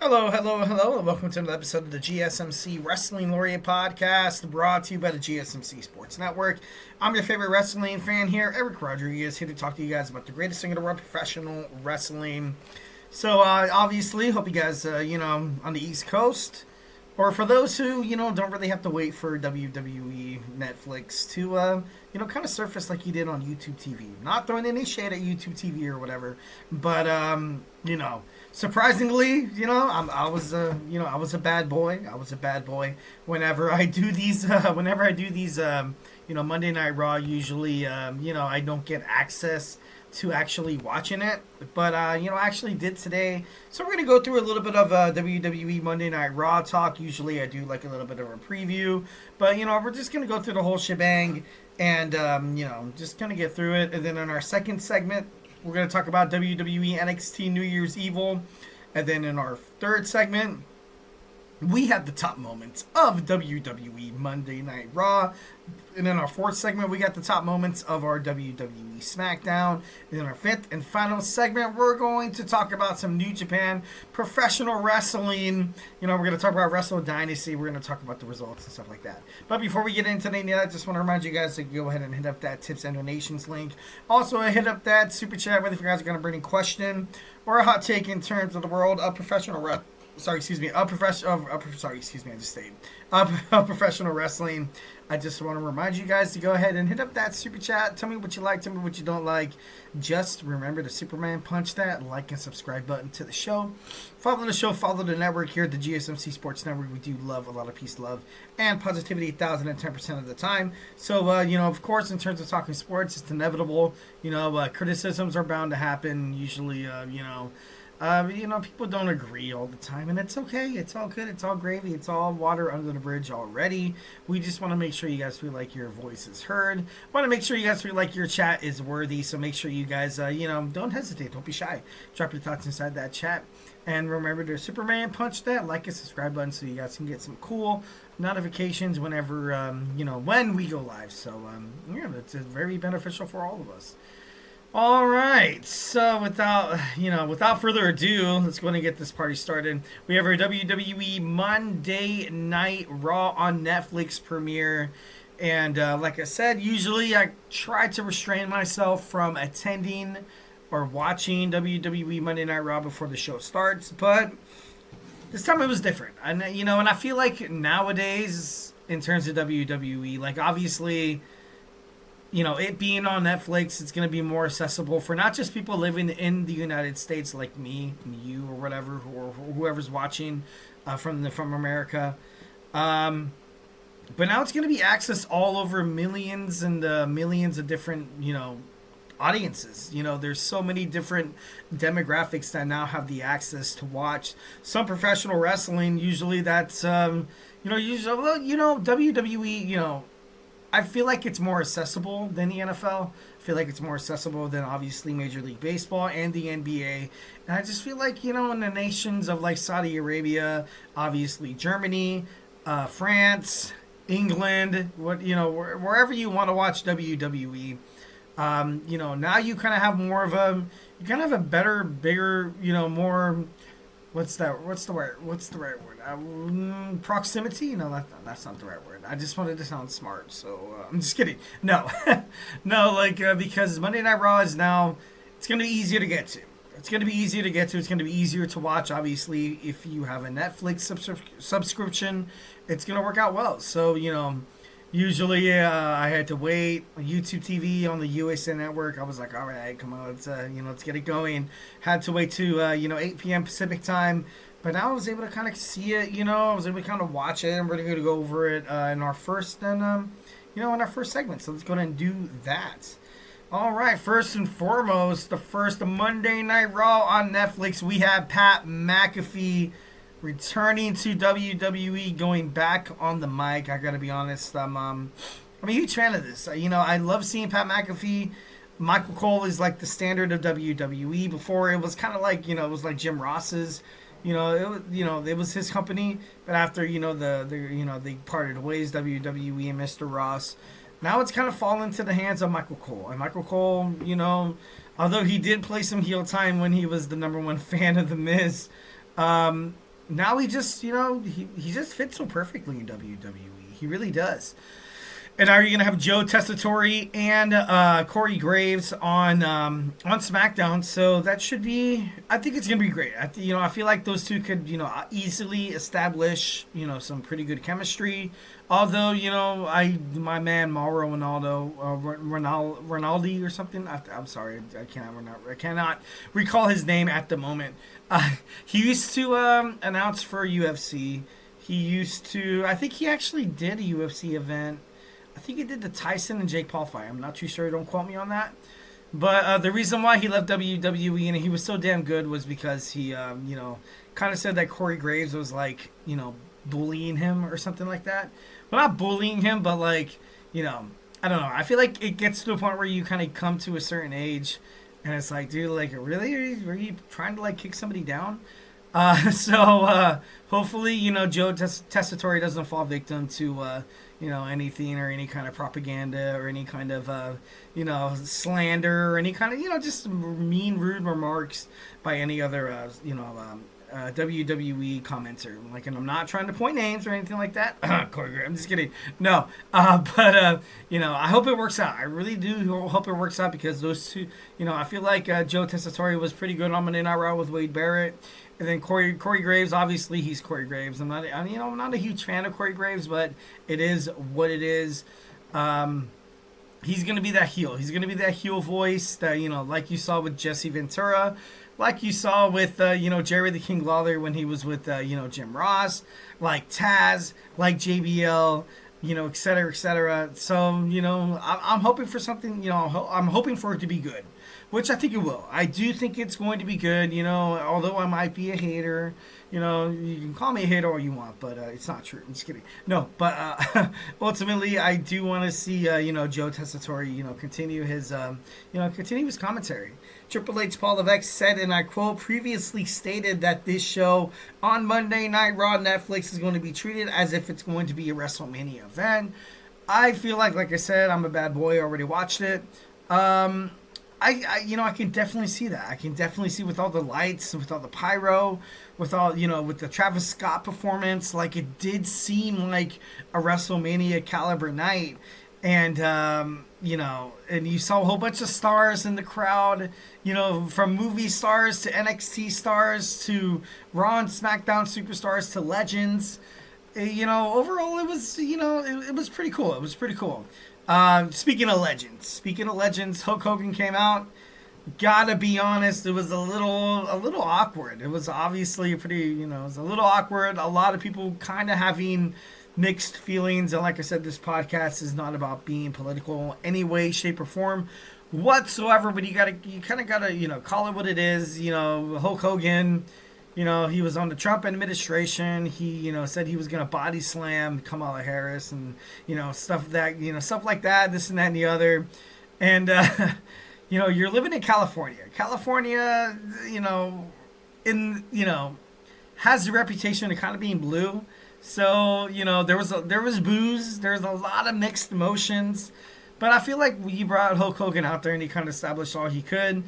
Hello, hello, hello, and welcome to another episode of the GSMC Wrestling Laureate podcast, brought to you by the GSMC Sports Network. I'm your favorite wrestling fan here, Eric Rodriguez, here to talk to you guys about the greatest thing in the world, professional wrestling. So, obviously, hope you guys, on the East Coast, or for those who, don't really have to wait for WWE Netflix to, kind of surface like you did on YouTube TV. Not throwing any shade at YouTube TV or whatever, but, surprisingly, I was a bad boy. I was a bad boy. Whenever I do these, Monday Night Raw, usually, I don't get access to actually watching it, but I actually did today. So we're gonna go through a little bit of WWE Monday Night Raw talk. Usually I do like a little bit of a preview, but we're just gonna go through the whole shebang and just gonna get through it. And then in our second segment, we're gonna talk about WWE NXT New Year's Evil, and then in our third segment, we have the top moments of WWE Monday Night Raw. And in our fourth segment, we got the top moments of our WWE SmackDown. And in our fifth and final segment, we're going to talk about some New Japan professional wrestling. We're going to talk about Wrestle Dynasty. We're going to talk about the results and stuff like that. But before we get into any of that, I just want to remind you guys to go ahead and hit up that tips and donations link. Also, hit up that super chat, whether if you guys are going to bring a question or a hot take in terms of the world of professional wrestling. Professional wrestling. I just want to remind you guys to go ahead and hit up that super chat. Tell me what you like, tell me what you don't like. Just remember to Superman punch that like and subscribe button to the show. Follow the show, follow the network here at the GSMC Sports Network. We do love a lot of peace, love, and positivity 1,010% of the time. So, of course, in terms of talking sports, it's inevitable. Criticisms are bound to happen. Usually, people don't agree all the time, and it's okay. It's all good. It's all gravy. It's all water under the bridge already. We just want to make sure you guys feel like your voice is heard. Want to make sure you guys feel like your chat is worthy. So make sure you guys, don't hesitate. Don't be shy. Drop your thoughts inside that chat. And remember to Superman punch that like and subscribe button so you guys can get some cool notifications whenever, when we go live. So, it's very beneficial for all of us. All right, so without further ado, let's go ahead and get this party started. We have our WWE Monday Night Raw on Netflix premiere, and like I said, usually I try to restrain myself from attending or watching WWE Monday Night Raw before the show starts, but this time it was different. And and I feel like nowadays, in terms of WWE, like obviously, it being on Netflix, it's going to be more accessible for not just people living in the United States like me and you or whatever, or whoever's watching from America. But now it's going to be accessed all over millions and millions of different, audiences. There's so many different demographics that now have the access to watch some professional wrestling. Usually that's, WWE, I feel like it's more accessible than the NFL. I feel like it's more accessible than obviously Major League Baseball and the NBA. And I just feel like, in the nations of like Saudi Arabia, obviously Germany, France, England, wherever you want to watch WWE, now you kind of have more of a better, bigger, more, what's the right word? Proximity? No, that's not the right word. I just wanted to sound smart, so I'm just kidding. No, no, because Monday Night Raw is now, it's going to be easier to get to. It's going to be easier to get to. It's going to be easier to watch. Obviously, if you have a Netflix subscription, it's going to work out well. So, usually I had to wait on YouTube TV on the USA Network. I was like, all right, come on, let's get it going. Had to wait to 8 p.m. Pacific time. But now I was able to kind of see it, I was able to kind of watch it, and we're going to go over it in our first segment. So let's go ahead and do that. All right, first and foremost, the first Monday Night Raw on Netflix, we have Pat McAfee returning to WWE, going back on the mic. I got to be honest, I'm a huge fan of this. I love seeing Pat McAfee. Michael Cole is like the standard of WWE. Before it was kind of like, it was like Jim Ross's. It was his company, but after they parted ways, WWE and Mr. Ross. Now it's kind of fallen into the hands of Michael Cole, and Michael Cole, although he did play some heel time when he was the number one fan of The Miz, now he just, he just fits so perfectly in WWE. He really does. And now you're gonna have Joe Tessitore and Corey Graves on SmackDown, so that should be. I think it's gonna be great. I feel like those two could easily establish some pretty good chemistry. Although my man Mauro Ronaldi or something. I'm sorry, I cannot recall his name at the moment. He used to announce for UFC. He used to. I think he actually did a UFC event. I think he did the Tyson and Jake Paul fight. I'm not too sure. Don't quote me on that. But the reason why he left WWE and he was so damn good was because he, kind of said that Corey Graves was like, bullying him or something like that. Well, not bullying him, but like, I don't know. I feel like it gets to a point where you kind of come to a certain age and it's like, dude, like, really? Are you trying to like kick somebody down? So hopefully, Joe Tessitore doesn't fall victim to, anything or any kind of propaganda or any kind of, slander or any kind of, just mean, rude remarks by any other, WWE commenter. Like, and I'm not trying to point names or anything like that. Corey, I'm just kidding. No, but I hope it works out. I really do hope it works out because those two, I feel like Joe Tessitore was pretty good on Monday Night Raw with Wade Barrett. And then Corey Graves, obviously he's Corey Graves. I'm not a huge fan of Corey Graves, but it is what it is. He's gonna be that heel. He's gonna be that heel voice that like you saw with Jesse Ventura, like you saw with Jerry the King Lawler when he was with Jim Ross, like Taz, like JBL, et cetera, et cetera. So I'm hoping for something. I'm hoping for it to be good, which I think it will. I do think it's going to be good, although I might be a hater. You can call me a hater all you want, but it's not true. I'm just kidding. No, but ultimately, I do want to see, Joe Tessitore, continue his commentary. Triple H Paul Levesque said, and I quote, previously stated that this show on Monday Night Raw Netflix is going to be treated as if it's going to be a WrestleMania event. I feel like I said, I'm a bad boy. I already watched it. I can definitely see that. I can definitely see with all the lights, with all the pyro, with all, with the Travis Scott performance, like it did seem like a WrestleMania caliber night. And, and you saw a whole bunch of stars in the crowd, from movie stars to NXT stars to Raw and SmackDown superstars to legends. Overall it was, it was pretty cool. It was pretty cool. Speaking of legends, Hulk Hogan came out. Gotta be honest, it was a little awkward. It was obviously it was a little awkward. A lot of people kind of having mixed feelings. And like I said, this podcast is not about being political any way, shape, or form whatsoever. But you kind of gotta, call it what it is. Hulk Hogan. He was on the Trump administration. He, said he was going to body slam Kamala Harris and, stuff like that, this and that and the other. And, you're living in California. California, has the reputation of kind of being blue. So, there was booze. There's a lot of mixed emotions. But I feel like he brought Hulk Hogan out there and he kind of established all he could.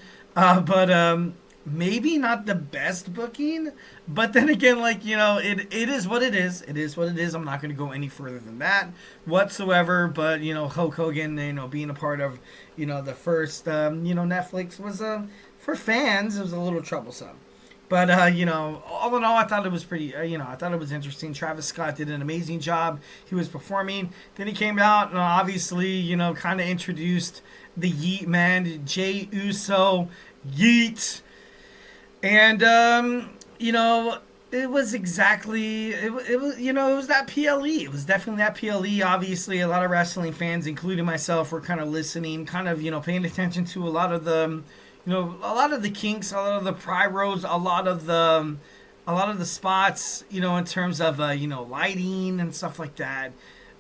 Maybe not the best booking, but then again, it is what it is. It is what it is. I'm not going to go any further than that whatsoever. But Hulk Hogan, being a part of the first Netflix was for fans. It was a little troublesome, but all in all, I thought it was pretty. I thought it was interesting. Travis Scott did an amazing job. He was performing. Then he came out and obviously kind of introduced the Yeet Man, Jey Uso, Yeet. And it was exactly it was that PLE. It was definitely that PLE. Obviously, a lot of wrestling fans, including myself, were kind of listening, kind of paying attention to a lot of the kinks, a lot of the pyros, a lot of the spots, in terms of lighting and stuff like that.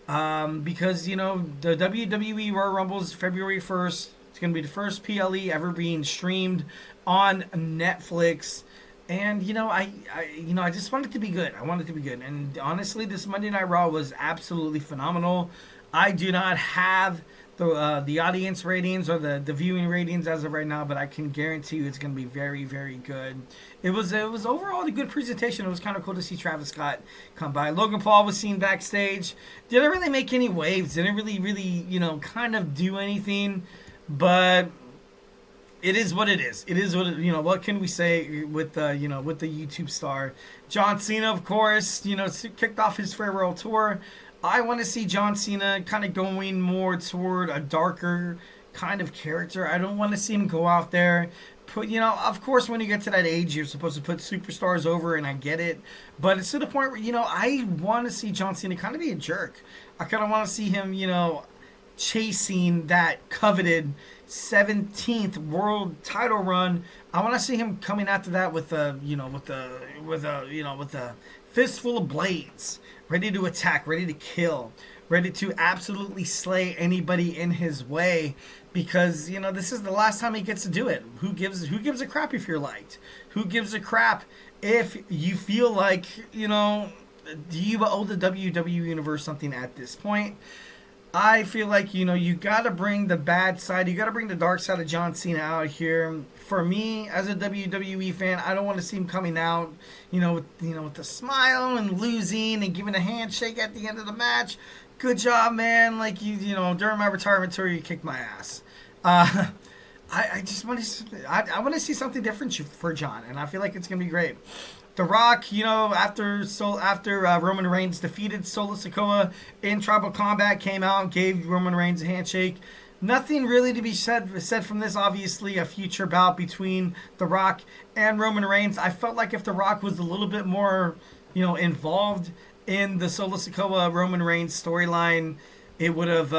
Because the WWE Royal Rumble is February 1st. It's going to be the first PLE ever being streamed on Netflix. And, I just want it to be good. I want it to be good. And honestly, this Monday Night Raw was absolutely phenomenal. I do not have the audience ratings or the viewing ratings as of right now, but I can guarantee you it's going to be very, very good. It was overall a good presentation. It was kind of cool to see Travis Scott come by. Logan Paul was seen backstage. Didn't really make any waves. Didn't really kind of do anything, but it is what it is. It is what what can we say with with the YouTube star John Cena, of course. Kicked off his farewell tour. I want to see John Cena kind of going more toward a darker kind of character. I don't want to see him go out there. Of course, when you get to that age, you're supposed to put superstars over, and I get it. But it's to the point where, I want to see John Cena kind of be a jerk. I kind of want to see him, chasing that coveted 17th world title run. I want to see him coming after that with a fistful of blades, ready to attack, ready to kill, ready to absolutely slay anybody in his way, because this is the last time he gets to do it. Who gives a crap if you're liked? Who gives a crap if you feel like do you owe the WWE universe something at this point? I feel like, you got to bring the bad side. You got to bring the dark side of John Cena out here. For me, as a WWE fan, I don't want to see him coming out, with the smile and losing and giving a handshake at the end of the match. Good job, man. Like, during my retirement tour, you kicked my ass. I just want to, I want to see something different for John, and I feel like it's going to be great. The Rock, after Roman Reigns defeated Solo Sikoa in Tribal Combat, came out and gave Roman Reigns a handshake. Nothing really to be said from this. Obviously, a future bout between The Rock and Roman Reigns. I felt like if The Rock was a little bit more, involved in the Solo Sikoa Roman Reigns storyline, it would have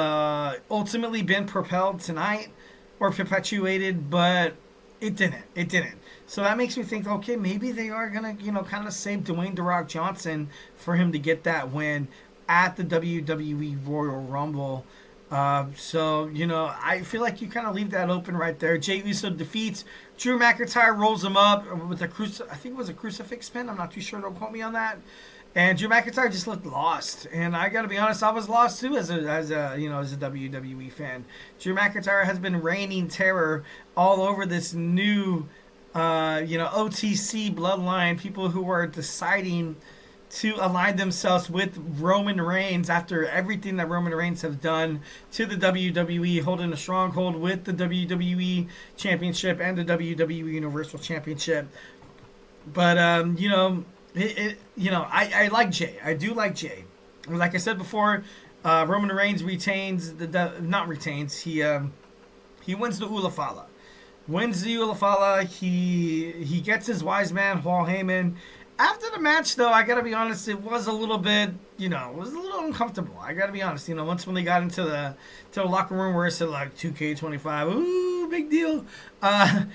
ultimately been propelled tonight or perpetuated, but it didn't. It didn't. So that makes me think, okay, maybe they are going to, kind of save Dwayne "The Rock" Johnson for him to get that win at the WWE Royal Rumble. I feel like you kind of leave that open right there. Jey Uso defeats Drew McIntyre, rolls him up with a I think it was a crucifix pin. I'm not too sure. Don't quote me on that. And Drew McIntyre just looked lost. And I got to be honest, I was lost too as a WWE fan. Drew McIntyre has been reigning terror all over this new OTC bloodline, people who are deciding to align themselves with Roman Reigns after everything that Roman Reigns has done to the WWE, holding a stronghold with the WWE Championship and the WWE Universal Championship. But I like Jey. I do like Jey. Like I said before, Roman Reigns retains not retains. He wins the Ulafala. Wins the Ulafala. He gets his wise man, Paul Heyman. After the match, though, I gotta be honest, it was a little bit, it was a little uncomfortable. I gotta be honest. Once when they got into the locker room where it said like 2K25, ooh, big deal. I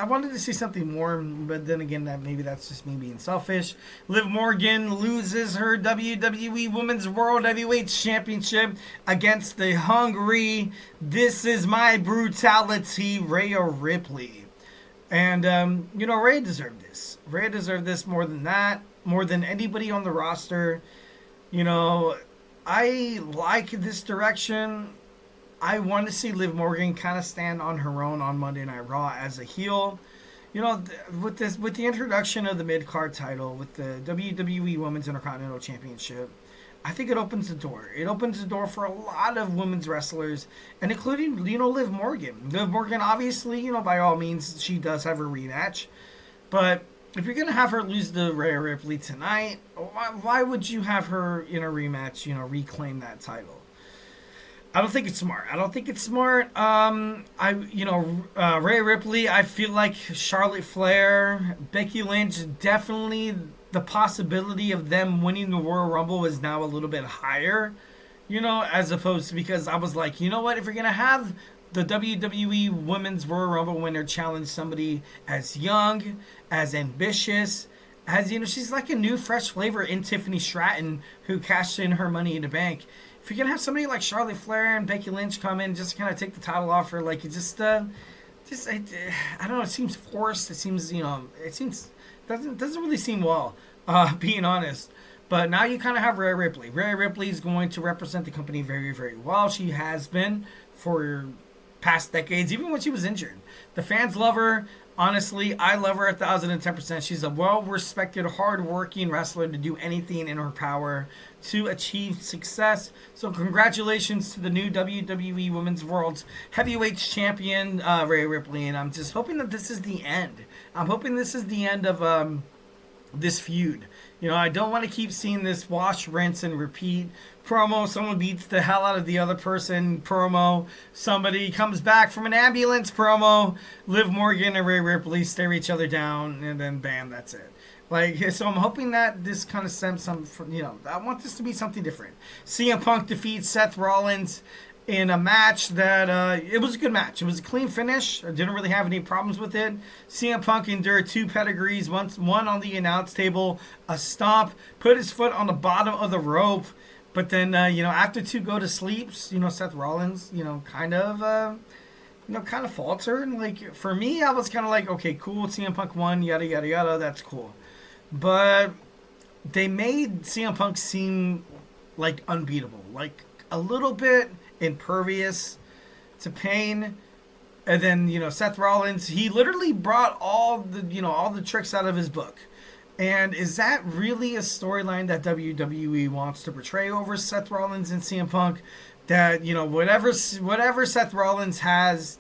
wanted to see something more, but then again, maybe that's just me being selfish. Liv Morgan loses her WWE Women's World Heavyweight Championship against the hungry, "This is my brutality," Rhea Ripley. And, Rhea deserved this. Rhea deserved this more than that, more than anybody on the roster. I like this direction. I want to see Liv Morgan kind of stand on her own on Monday Night Raw as a heel. With the introduction of the mid-card title, with the WWE Women's Intercontinental Championship, I think it opens the door. It opens the door for a lot of women's wrestlers, and including, Liv Morgan. Liv Morgan, obviously, by all means, she does have a rematch. But if you're going to have her lose to Rhea Ripley tonight, why would you have her in a rematch, reclaim that title? I don't think it's smart. Rhea Ripley, I feel like Charlotte Flair, Becky Lynch, definitely the possibility of them winning the Royal Rumble is now a little bit higher, as opposed to, because I was like, you know what, if you're going to have the WWE Women's Royal Rumble winner challenge somebody as young, as ambitious, as, she's like a new fresh flavor in Tiffany Stratton, who cashed in her Money in the Bank. If you're going to have somebody like Charlotte Flair and Becky Lynch come in, just kind of take the title off her, like, it just I don't know, it seems forced. It seems, doesn't really seem well, being honest. But now you kind of have Rhea Ripley. Rhea Ripley is going to represent the company very, very well. She has been for past decades, even when she was injured. The fans love her. Honestly, I love her 1,010%. She's a well-respected, hard-working wrestler to do anything in her power to achieve success. So congratulations to the new WWE Women's World Heavyweight Champion, Rhea Ripley. And I'm just hoping that this is the end. I'm hoping this is the end of this feud. I don't want to keep seeing this wash, rinse, and repeat promo. Someone beats the hell out of the other person promo. Somebody comes back from an ambulance promo. Liv Morgan and Rhea Ripley stare each other down, and then bam, that's it. So I'm hoping that this kind of stems some, I want this to be something different. CM Punk defeats Seth Rollins in a match that, it was a good match. It was a clean finish. I didn't really have any problems with it. CM Punk endured 2 pedigrees, one on the announce table, a stomp, put his foot on the bottom of the rope. But then, after 2 go to sleeps, Seth Rollins, kind of faltered. And, for me, I was kind of like, okay, cool, CM Punk won, yada, yada, yada, that's cool. But they made CM Punk seem, unbeatable. A little bit impervious to pain. And then, Seth Rollins, he literally brought all the tricks out of his book. And is that really a storyline that WWE wants to portray over Seth Rollins and CM Punk? That, whatever Seth Rollins has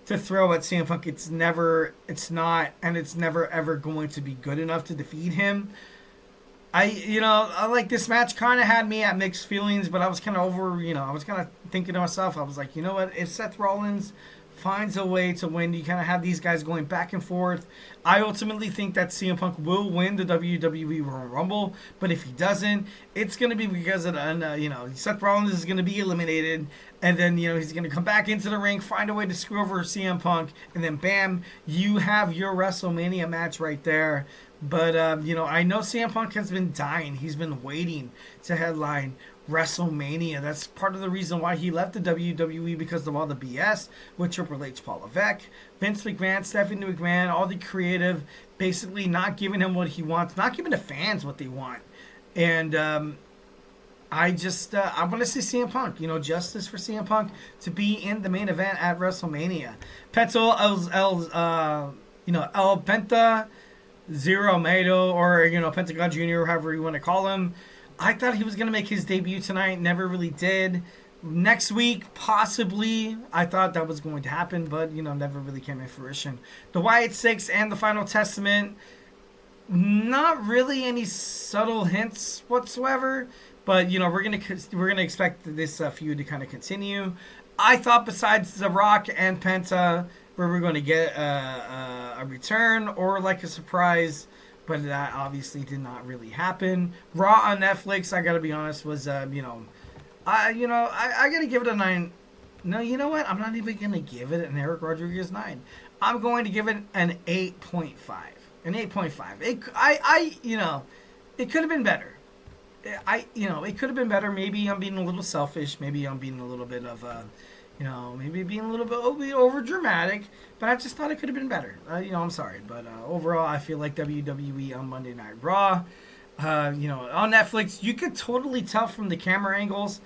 to throw at CM Punk, it's never ever going to be good enough to defeat him. This match kind of had me at mixed feelings, but I was kind of I was kind of thinking to myself, I was like, you know what, if Seth Rollins finds a way to win, you kind of have these guys going back and forth. I ultimately think that CM Punk will win the WWE Royal Rumble, but if he doesn't, it's going to be because of Seth Rollins is going to be eliminated, and then, he's going to come back into the ring, find a way to screw over CM Punk, and then bam, you have your WrestleMania match right there. But, I know CM Punk has been dying. He's been waiting to headline WrestleMania. That's part of the reason why he left the WWE, because of all the BS with Triple H, Paul Levesque, Vince McMahon, Stephanie McMahon, all the creative, basically not giving him what he wants, not giving the fans what they want. And I want to see CM Punk, justice for CM Punk to be in the main event at WrestleMania. El Penta Zero Mato, or Pentagon Jr., however you want to call him. I thought he was going to make his debut tonight, never really did. Next week, possibly, I thought that was going to happen, but, never really came to fruition. The Wyatt Six and the Final Testament, not really any subtle hints whatsoever, but, we're gonna expect this feud to kind of continue. I thought besides The Rock and Penta, we were going to get a return or a surprise, but that obviously did not really happen. Raw on Netflix, I gotta be honest, was I gotta give it a 9. No, you know what? I'm not even gonna give it an Eric Rodriguez 9. I'm going to give it an 8.5. An 8.5. It could have been better. It could have been better. Maybe I'm being a little selfish. Maybe I'm being a little bit of maybe being a little bit over dramatic, but I just thought it could have been better. I'm sorry, but overall, I feel like WWE on Monday Night Raw, on Netflix, you could totally tell from the camera angles,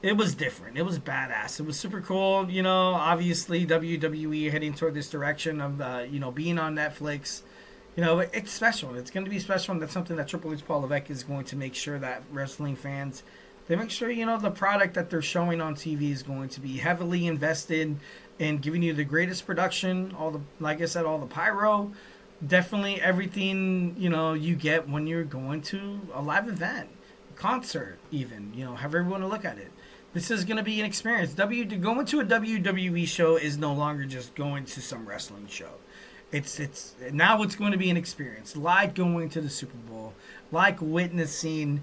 it was different. It was badass. It was super cool. Obviously WWE heading toward this direction of being on Netflix. It's special. It's going to be special, and that's something that Triple H, Paul Levesque is going to make sure that wrestling fans, they make sure, the product that they're showing on TV is going to be heavily invested in giving you the greatest production, all the pyro, definitely everything, you get when you're going to a live event, concert even, however you want to look at it. This is going to be an experience. Going to a WWE show is no longer just going to some wrestling show. It's now it's going to be an experience, like going to the Super Bowl, like witnessing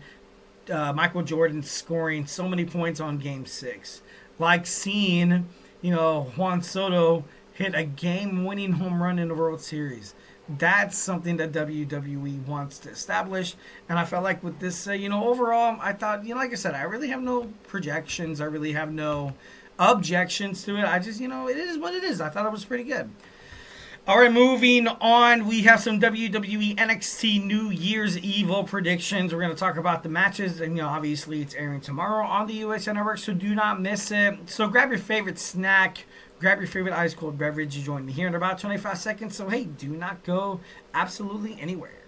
Michael Jordan scoring so many points on Game 6. Like seeing, Juan Soto hit a game-winning home run in the World Series. That's something that WWE wants to establish. And I felt like with this, overall, I thought, like I said, I really have no projections. I really have no objections to it. I just, it is what it is. I thought it was pretty good. All right, moving on. We have some WWE NXT New Year's Evil predictions. We're going to talk about the matches, and obviously it's airing tomorrow on the USA Network, so do not miss it. So grab your favorite snack, grab your favorite ice cold beverage. You join me here in about 25 seconds. So hey, do not go absolutely anywhere.